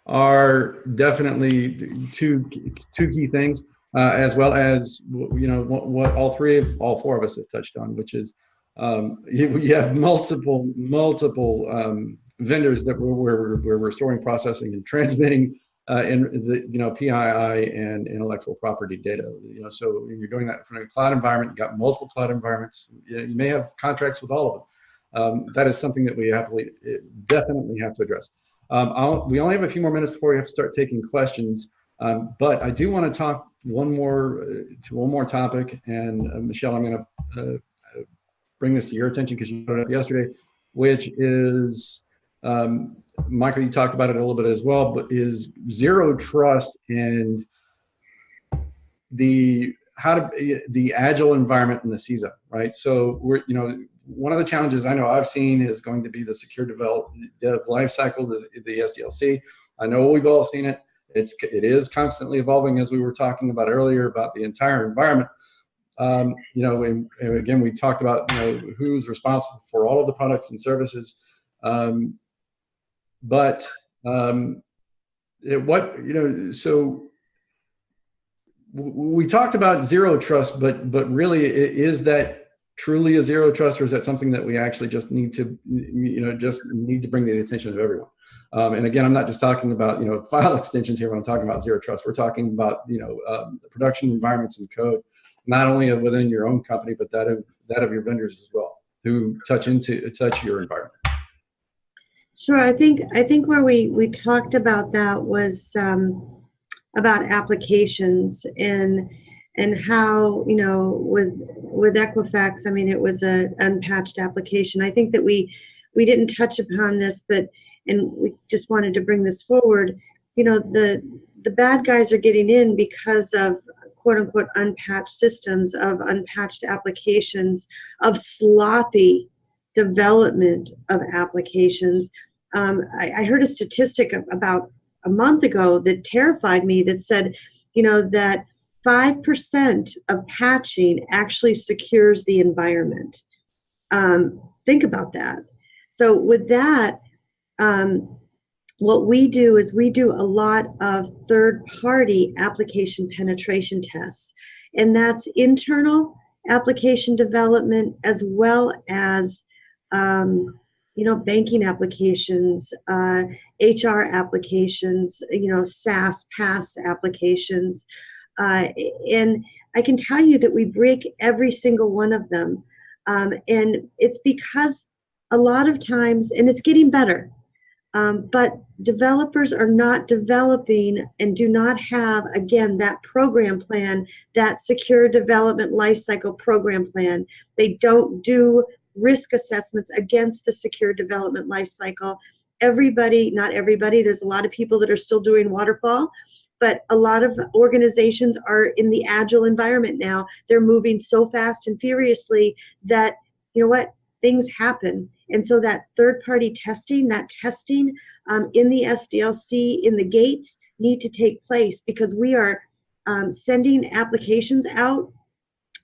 are definitely two key things, as well as what all four of us have touched on, which is you have multiple vendors that we're storing, processing, and transmitting in the PII and intellectual property data. So when you're doing that from a cloud environment, you've got multiple cloud environments. You may have contracts with all of them. That is something that we definitely have to address. We only have a few more minutes before we have to start taking questions, but I do want to talk one more topic. And Michelle, I'm going to bring this to your attention because you brought it up yesterday, which is Michael, you talked about it a little bit as well, but is zero trust and the agile environment in the CISO, right? So one of the challenges I know I've seen is going to be the secure dev lifecycle, the SDLC. I know we've all seen it. It is constantly evolving, as we were talking about earlier about the entire environment. And again, we talked about who's responsible for all of the products and services. So we talked about zero trust, but really, is that truly a zero trust, or is that something that we actually just need to bring to the attention of everyone? And again, I'm not just talking about file extensions here when I'm talking about zero trust. We're talking about the production environments and code, not only within your own company, but that of your vendors as well, who touch your environment. Sure. I think where we talked about that was about applications and how with Equifax, I mean, it was an unpatched application. I think that we didn't touch upon this, and we just wanted to bring this forward. The bad guys are getting in because of quote unquote unpatched systems, of unpatched applications, of sloppy development of applications, I heard a statistic about a month ago that terrified me that said, that 5% of patching actually secures the environment. Think about that. So with that, what we do is we do a lot of third-party application penetration tests, and that's internal application development as well as banking applications, HR applications, SaaS, PaaS applications. And I can tell you that we break every single one of them. And it's because a lot of times, and it's getting better, but developers are not developing and do not have, again, that program plan, that secure development lifecycle program plan. They don't do risk assessments against the secure development lifecycle. Everybody, not everybody, there's a lot of people that are still doing waterfall, but a lot of organizations are in the agile environment now. They're moving so fast and furiously that, things happen. And so that third-party testing, in the SDLC, in the gates, need to take place because we are sending applications out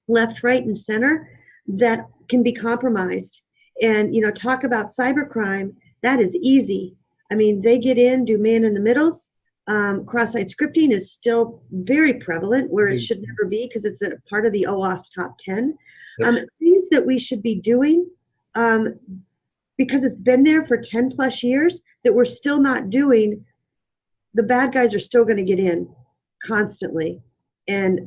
left, right, and center that can be compromised. And, talk about cybercrime, that is easy. I mean, they get in, do man in the middles. Cross-site scripting is still very prevalent where it should never be because it's a part of the OWASP top 10. Things that we should be doing because it's been there for 10 plus years that we're still not doing, the bad guys are still going to get in constantly and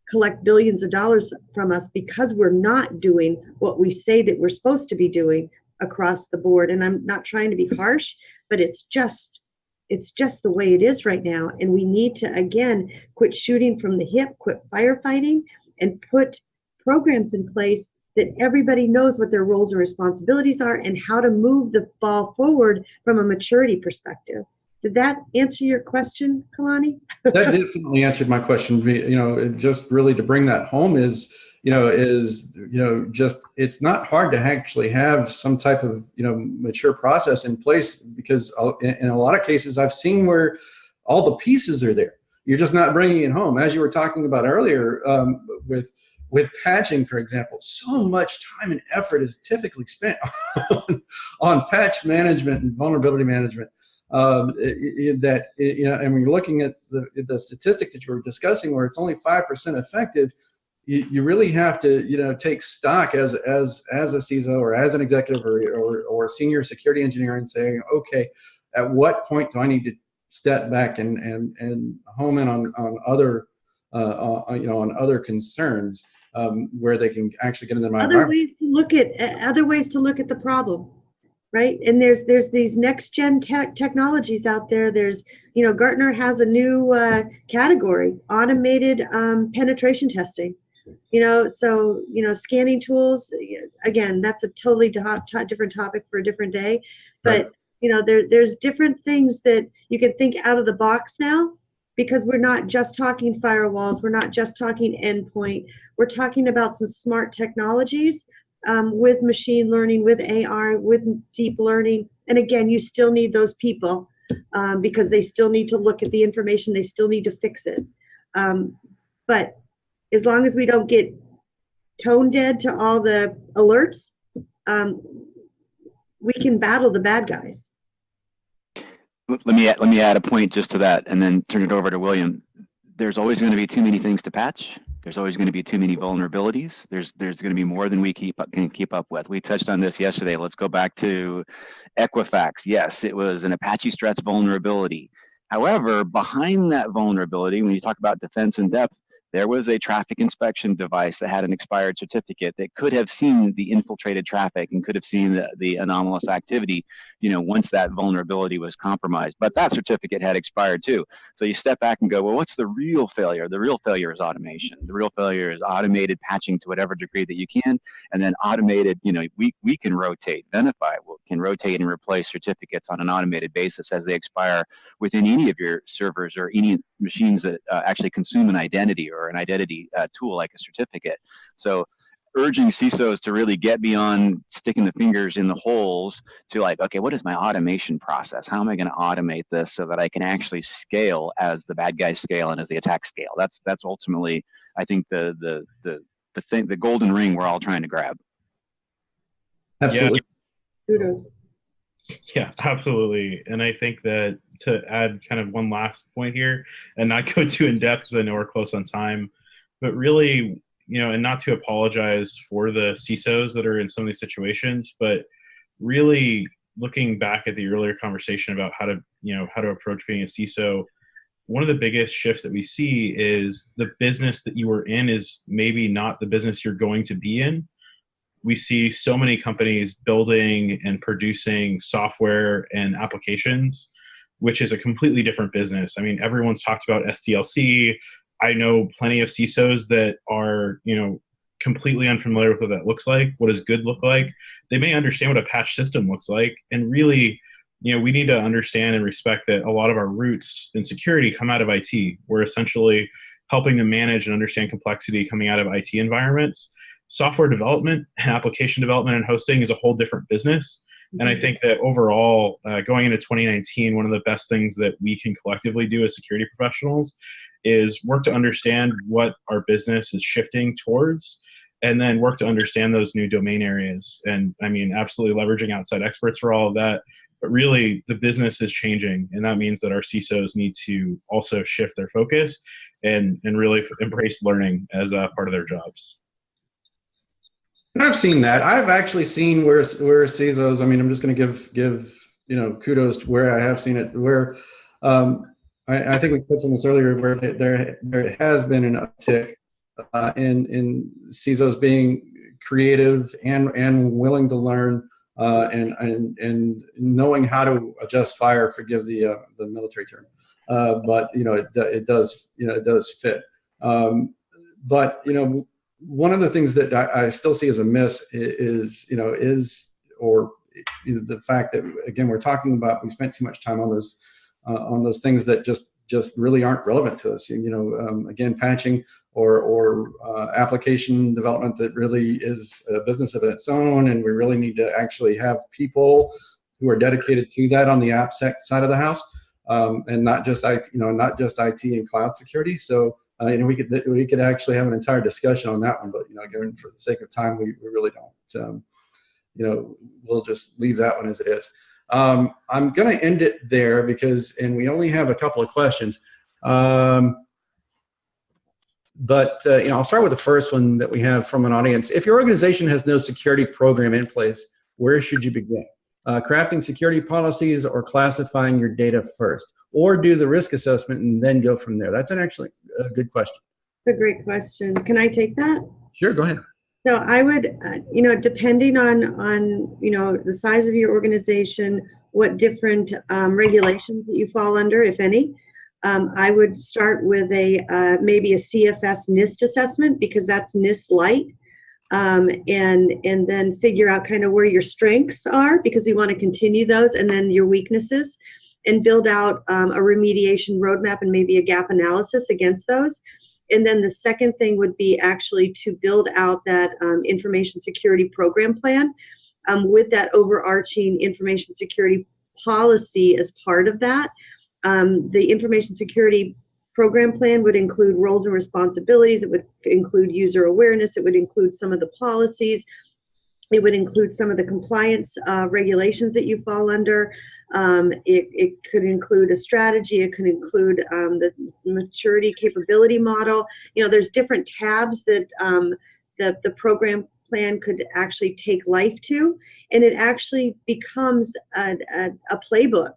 collect billions of dollars from us because we're not doing what we say that we're supposed to be doing across the board. And I'm not trying to be harsh, but it's just the way it is right now. And we need to, again, quit shooting from the hip, quit firefighting, and put programs in place that everybody knows what their roles and responsibilities are and how to move the ball forward from a maturity perspective. Did that answer your question, Kalani? That definitely answered my question. Just really to bring that home is it's not hard to actually have some type of, mature process in place because in a lot of cases I've seen where all the pieces are there. You're just not bringing it home. As you were talking about earlier with patching, for example, so much time and effort is typically spent on patch management and vulnerability management. And when you're looking at the statistic that you were discussing where it's only 5% effective, you really have to take stock as a CISO or as an executive or a senior security engineer and say, okay, at what point do I need to step back and home in on other on other concerns where they can actually get into my environment. Other ways to look at the problem. Right, and there's these next-gen technologies out there. There's, Gartner has a new category, automated penetration testing. So scanning tools. Again, that's a totally different topic for a different day. But there's different things that you can think out of the box now, because we're not just talking firewalls. We're not just talking endpoint. We're talking about some smart technologies. With machine learning, with AR, with deep learning. And again, you still need those people because they still need to look at the information. They still need to fix it. But as long as we don't get tone dead to all the alerts, we can battle the bad guys. Let me add a point just to that and then turn it over to William. There's always going to be too many things to patch. There's always going to be too many vulnerabilities. There's going to be more than we can keep up with. We touched on this yesterday. Let's go back to Equifax. Yes, it was an Apache Struts vulnerability. However, behind that vulnerability, when you talk about defense in depth, there was a traffic inspection device that had an expired certificate that could have seen the infiltrated traffic and could have seen the anomalous activity, once that vulnerability was compromised. But that certificate had expired too. So you step back and go, well, what's the real failure? The real failure is automation. The real failure is automated patching to whatever degree that you can, and then automated, we can rotate. Venafi can rotate and replace certificates on an automated basis as they expire within any of your servers or any machines that actually consume an identity or an identity tool like a certificate. So urging CISOs to really get beyond sticking the fingers in the holes to like, okay, what is my automation process? How am I going to automate this so that I can actually scale as the bad guys scale and as the attack scale? That's ultimately, I think, the thing, the golden ring we're all trying to grab. Absolutely. Kudos. Yeah, absolutely. And I think that to add kind of one last point here and not go too in depth because I know we're close on time, but really, and not to apologize for the CISOs that are in some of these situations, but really looking back at the earlier conversation about how to approach being a CISO, one of the biggest shifts that we see is the business that you were in is maybe not the business you're going to be in. We see so many companies building and producing software and applications, which is a completely different business. I mean, everyone's talked about SDLC. I know plenty of CISOs that are, completely unfamiliar with what that looks like. What does good look like? They may understand what a patch system looks like. And really, we need to understand and respect that a lot of our roots in security come out of IT. We're essentially helping to manage and understand complexity coming out of IT environments. Software development, application development, and hosting is a whole different business. And I think that overall, going into 2019, one of the best things that we can collectively do as security professionals is work to understand what our business is shifting towards, and then work to understand those new domain areas. And I mean, absolutely leveraging outside experts for all of that. But really, the business is changing, and that means that our CISOs need to also shift their focus and really embrace learning as a part of their jobs. And I've seen that. I've actually seen where CISOs, I mean, I'm just going to give kudos to where I have seen it, where I think we touched on this earlier, where there has been an uptick in CISOs being creative and willing to learn and knowing how to adjust fire. Forgive the military term, but it does fit. But one of the things that I still see as a miss is the fact that, again, we're talking about, we spent too much time on those things that just really aren't relevant to us. Again, patching or application development that really is a business of its own, and we really need to actually have people who are dedicated to that on the AppSec side of the house, and not just IT, not just IT and cloud security. So. We could actually have an entire discussion on that one, but again, for the sake of time, we really don't. We'll just leave that one as it is. I'm going to end it there and we only have a couple of questions. But I'll start with the first one that we have from an audience. If your organization has no security program in place, where should you begin? Crafting security policies or classifying your data first? Or do the risk assessment and then go from there? That's actually a good question. It's a great question. Can I take that? Sure, go ahead. So I would, depending on the size of your organization, what different regulations that you fall under, if any, I would start with maybe a CFS NIST assessment, because that's NIST light, and then figure out kind of where your strengths are, because we want to continue those, and then your weaknesses, and build out a remediation roadmap and maybe a gap analysis against those. And then the second thing would be actually to build out that information security program plan with that overarching information security policy as part of that. The information security program plan would include roles and responsibilities. It would include user awareness. It would include some of the policies. It would include some of the compliance regulations that you fall under. It could include a strategy. It could include the maturity capability model. There's different tabs that the program plan could actually take life to, and it actually becomes a playbook.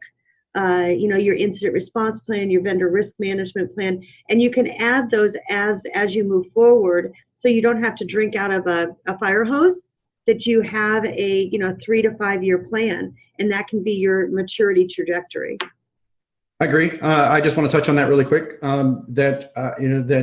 Your incident response plan, your vendor risk management plan, and you can add those as you move forward, so you don't have to drink out of a fire hose. That you have a 3 to 5 year plan, and that can be your maturity trajectory. I agree. I just want to touch on that really quick. That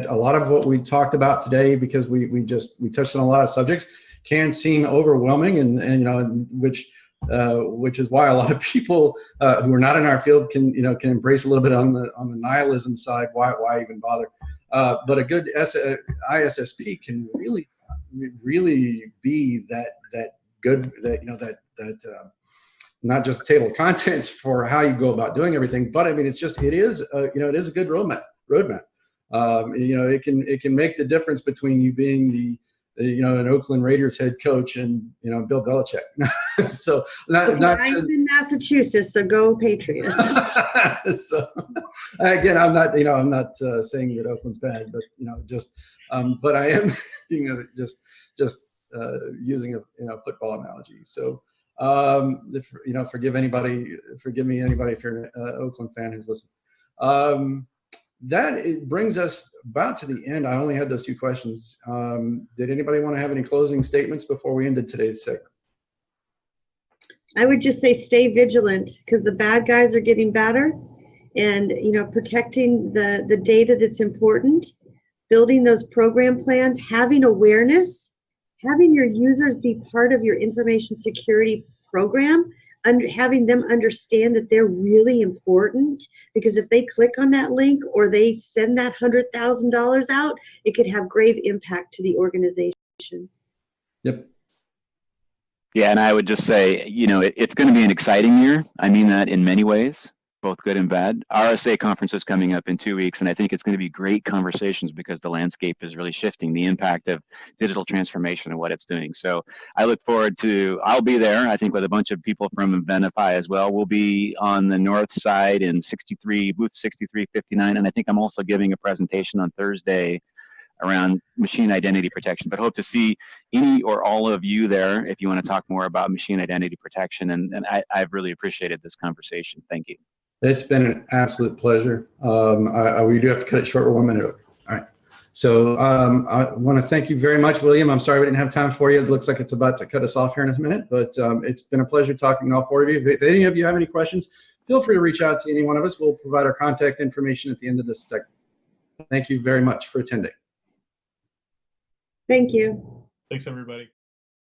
a lot of what we talked about today, because we touched on a lot of subjects, can seem overwhelming, and which is why a lot of people who are not in our field can embrace a little bit on the nihilism side. Why even bother? But a good ISSP can really really be that good, that not just table of contents for how you go about doing everything, but I mean, it is a good roadmap. It can make the difference between you being an Oakland Raiders head coach and Bill Belichick. So I'm in Massachusetts, so go Patriots. So again, I'm not saying that Oakland's bad, but but I am using a football analogy. So forgive me anybody if you're an Oakland fan who's listening. It brings us about to the end. I only had those two questions. Did anybody want to have any closing statements before we ended today's segment? I would just say stay vigilant, because the bad guys are getting better, and protecting the data that's important, building those program plans, having awareness, having your users be part of your information security program, having them understand that they're really important, because if they click on that link or they send that $100,000 out, it could have grave impact to the organization. Yep. Yeah, and I would just say, it's going to be an exciting year. I mean that in many ways, both good and bad. RSA conference is coming up in 2 weeks, and I think it's going to be great conversations because the landscape is really shifting, the impact of digital transformation and what it's doing. So I look forward I'll be there, I think, with a bunch of people from Venafi as well. We'll be on the north side in booth 6359, and I think I'm also giving a presentation on Thursday around machine identity protection, but hope to see any or all of you there if you want to talk more about machine identity protection. And I've really appreciated this conversation. Thank you. It's been an absolute pleasure. We do have to cut it short. We're 1 minute over. All right. So I want to thank you very much, William. I'm sorry we didn't have time for you. It looks like it's about to cut us off here in a minute, but it's been a pleasure talking to all four of you. If any of you have any questions, feel free to reach out to any one of us. We'll provide our contact information at the end of this segment. Thank you very much for attending. Thank you. Thanks, everybody.